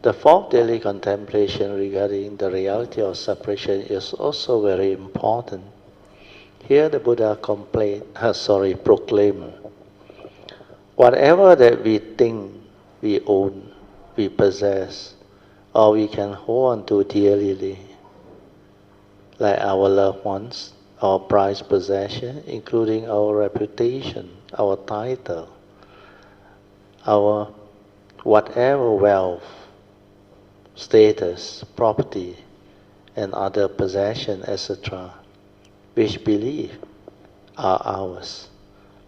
The fourth daily contemplation regarding the reality of separation is also very important. Here the Buddha proclaimed, whatever that we think we own, we possess, or we can hold on to dearly, like our loved ones, our prized possession, including our reputation, our title, our whatever wealth, status, property, and other possession, etc., which believe are ours,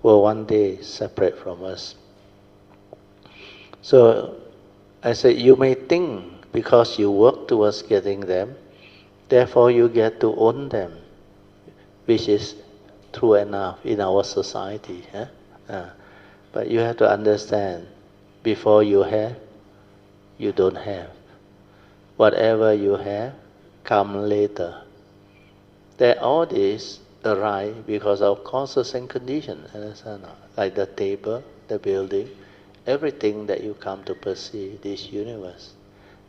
will one day separate from us. So, I said, you may think because you work towards getting them, therefore you get to own them, which is true enough in our society. But you have to understand, before you have, you don't have. Whatever you have, come later. That all this arise because of causes and conditions, understand? Like the table, the building, everything that you come to perceive, this universe,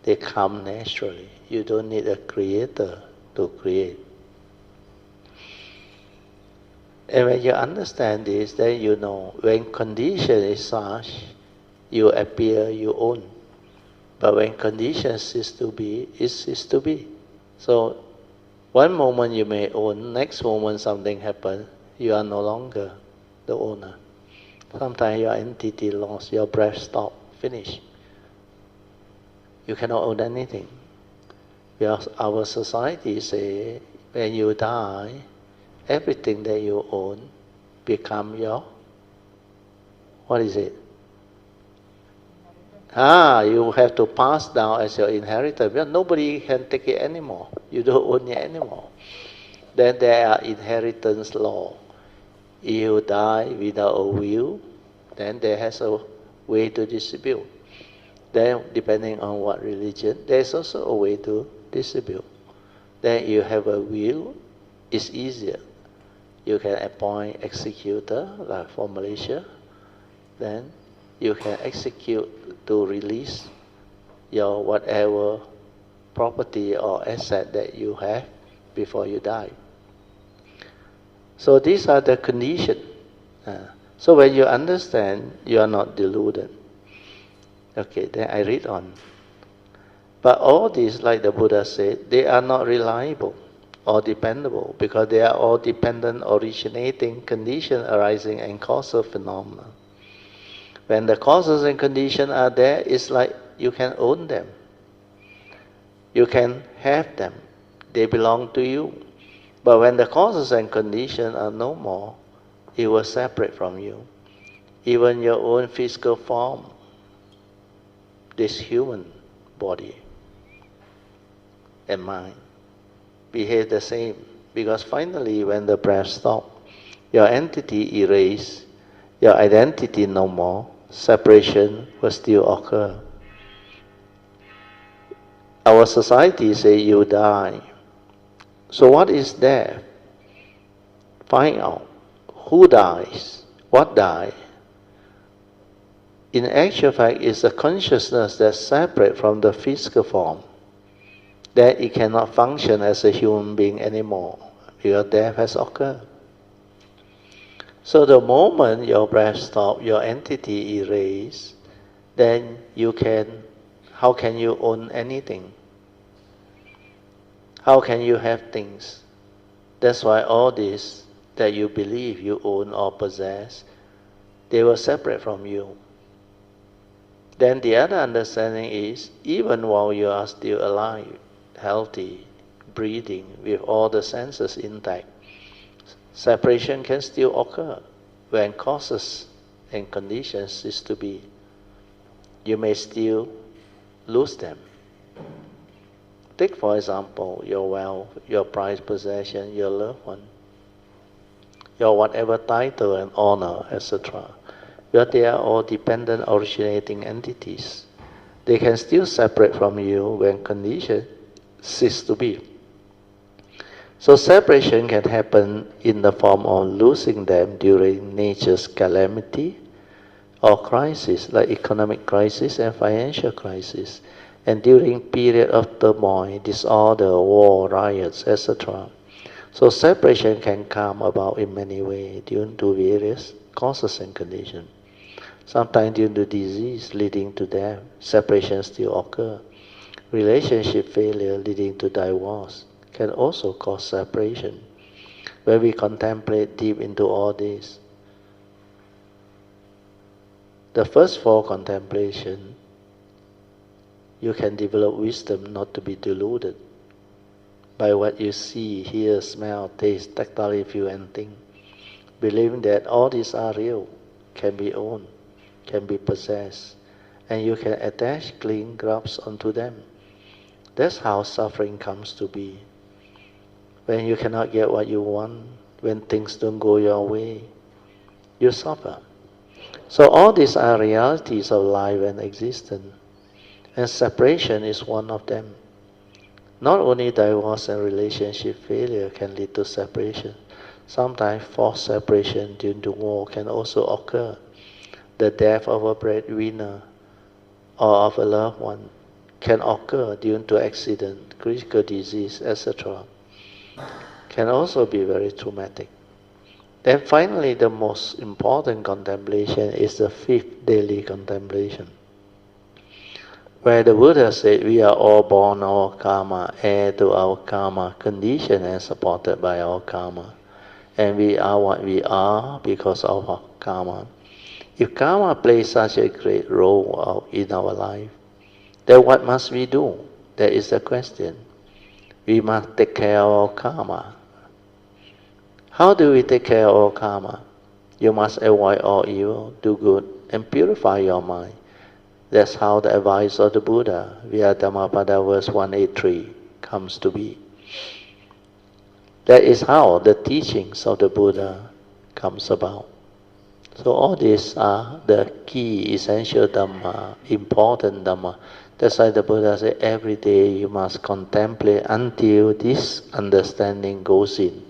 they come naturally. You don't need a creator to create. And when you understand this, then you know when condition is such, you appear, you own. But when condition cease to be, it ceases to be. So one moment you may own, next moment something happens, you are no longer the owner. Sometimes your entity lost, your breath stopped, finished. You cannot own anything. Because our society say, when you die, everything that you own become your, what is it? You have to pass down as your inheritance. Because nobody can take it anymore. You don't own it anymore. Then there are inheritance law. If you die without a will, then there has a way to distribute. Then, depending on what religion, there is also a way to distribute. Then you have a will, it's easier. You can appoint executor, like for Malaysia. Then you can execute to release your whatever property or asset that you have before you die. So these are the conditions. So when you understand, you are not deluded. Okay, then I read on. But all these, like the Buddha said, they are not reliable or dependable because they are all dependent, originating, condition arising, and causal phenomena. When the causes and conditions are there, it's like you can own them. You can have them. They belong to you. But when the causes and conditions are no more, it will separate from you. Even your own physical form, this human body and mind, behave the same. Because finally, when the breath stops, your entity erased, your identity no more, separation will still occur. Our society say you die. So what is there? Find out who dies, what dies. In actual fact, it's a consciousness that's separate from the physical form, that it cannot function as a human being anymore because death has occurred. So the moment your breath stops, your entity erased, then how can you own anything? How can you have things? That's why all this that you believe you own or possess, they will separate from you. Then the other understanding is, even while you are still alive, healthy, breathing, with all the senses intact, separation can still occur when causes and conditions cease to be. You may still lose them. Take, for example, your wealth, your prized possession, your loved one, your whatever title and honor, etc. But they are all dependent, originating entities. They can still separate from you when conditions cease to be. So separation can happen in the form of losing them during nature's calamity or crisis, like economic crisis and financial crisis. And during period of turmoil, disorder, war, riots, etc. So separation can come about in many ways due to various causes and conditions. Sometimes due to disease leading to death, separation still occur. Relationship failure leading to divorce can also cause separation. When we contemplate deep into all this, the first four contemplation, you can develop wisdom not to be deluded by what you see, hear, smell, taste, tactile, feel, and think. Believing that all these are real, can be owned, can be possessed, and you can attach, cling, grasp onto them. That's how suffering comes to be. When you cannot get what you want, when things don't go your way, you suffer. So all these are realities of life and existence, and separation is one of them. Not only divorce and relationship failure can lead to separation, sometimes forced separation due to war can also occur. The death of a breadwinner or of a loved one can occur due to accident, critical disease, etc. Can also be very traumatic. Then finally, the most important contemplation is the fifth daily contemplation, where the Buddha said we are all born our karma, heir to our karma, conditioned and supported by our karma. And we are what we are because of our karma. If karma plays such a great role in our life, then what must we do? That is the question. We must take care of our karma. How do we take care of our karma? You must avoid all evil, do good, and purify your mind. That's how the advice of the Buddha, via Dhammapada verse 183, comes to be. That is how the teachings of the Buddha comes about. So all these are the key, essential Dhamma, important Dhamma. That's why the Buddha said every day you must contemplate until this understanding goes in,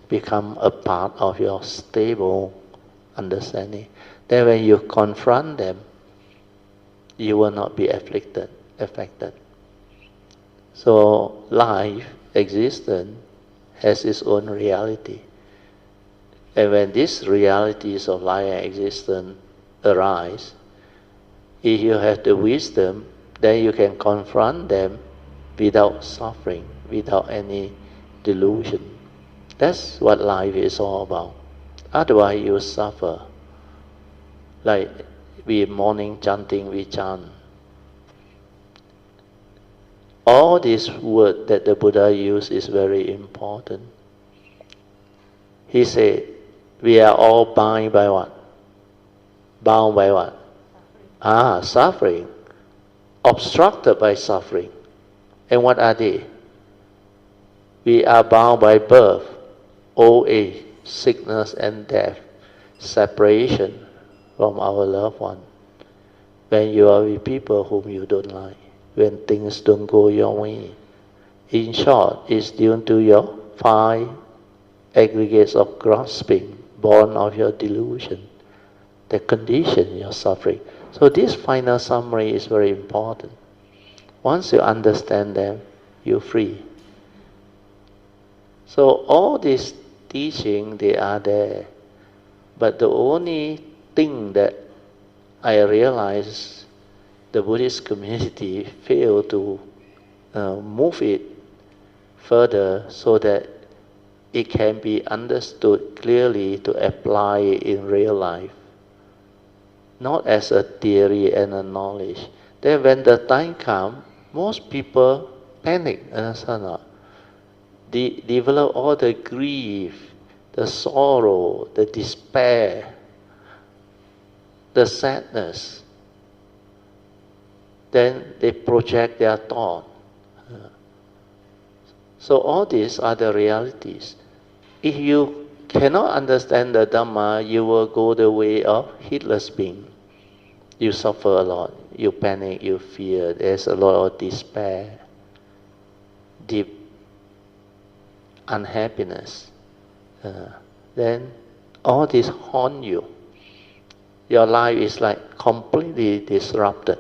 become a part of your stable understanding. Then when you confront them, you will not be affected. So life, existence, has its own reality. And when these realities of life and existence arise, if you have the wisdom, then you can confront them without suffering, without any delusion. That's what life is all about. Otherwise you suffer. Like we morning chanting, we chant. All these words that the Buddha used is very important. He said, we are all bound by what? Bound by what? Suffering. Obstructed by suffering. And what are they? We are bound by birth, old age, sickness and death, separation from our loved one. When you are with people whom you don't like, when things don't go your way. In short, it's due to your 5 aggregates of grasping, born of your delusion, the condition you're suffering. So this final summary is very important. Once you understand them, you're free. So all these teaching, they are there. But the only thing that I realize the Buddhist community failed to move it further so that it can be understood clearly to apply it in real life. Not as a theory and a knowledge. Then when the time comes, most people panic, understand not? They develop all the grief, the sorrow, the despair, the sadness. Then they project their thought. So all these are the realities. If you cannot understand the Dhamma, you will go the way of heedless being. You suffer a lot. You panic, you fear. There's a lot of despair, deep unhappiness. Then all this haunt you. Your life is like completely disrupted.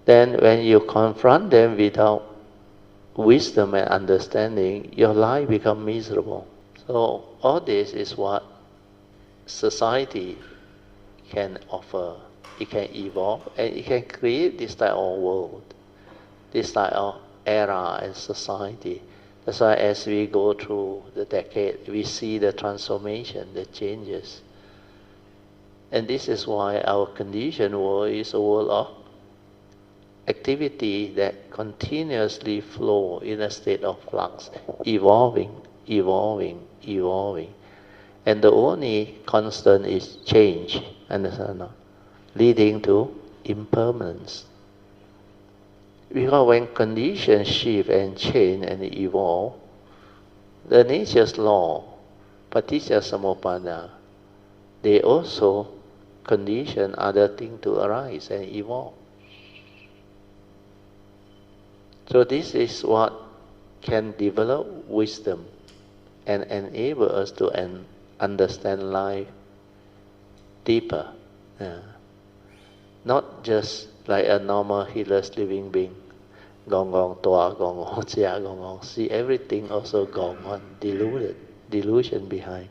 Then when you confront them without wisdom and understanding, your life becomes miserable. So all this is what society can offer. It can evolve and it can create this type of world, this type of era and society. That's why as we go through the decade, we see the transformation, the changes. And this is why our conditioned world is a world of activity that continuously flow in a state of flux, evolving, evolving, evolving. And the only constant is change, understand? Leading to impermanence. Because when conditions shift and change and evolve, the nature's law, paticca samuppada, they also condition other things to arise and evolve. So this is what can develop wisdom and enable us to understand life deeper. Not just like a normal heedless living being. Gong gong toa, gong gong chia, gong gong. See everything also gong on, deluded, delusion behind.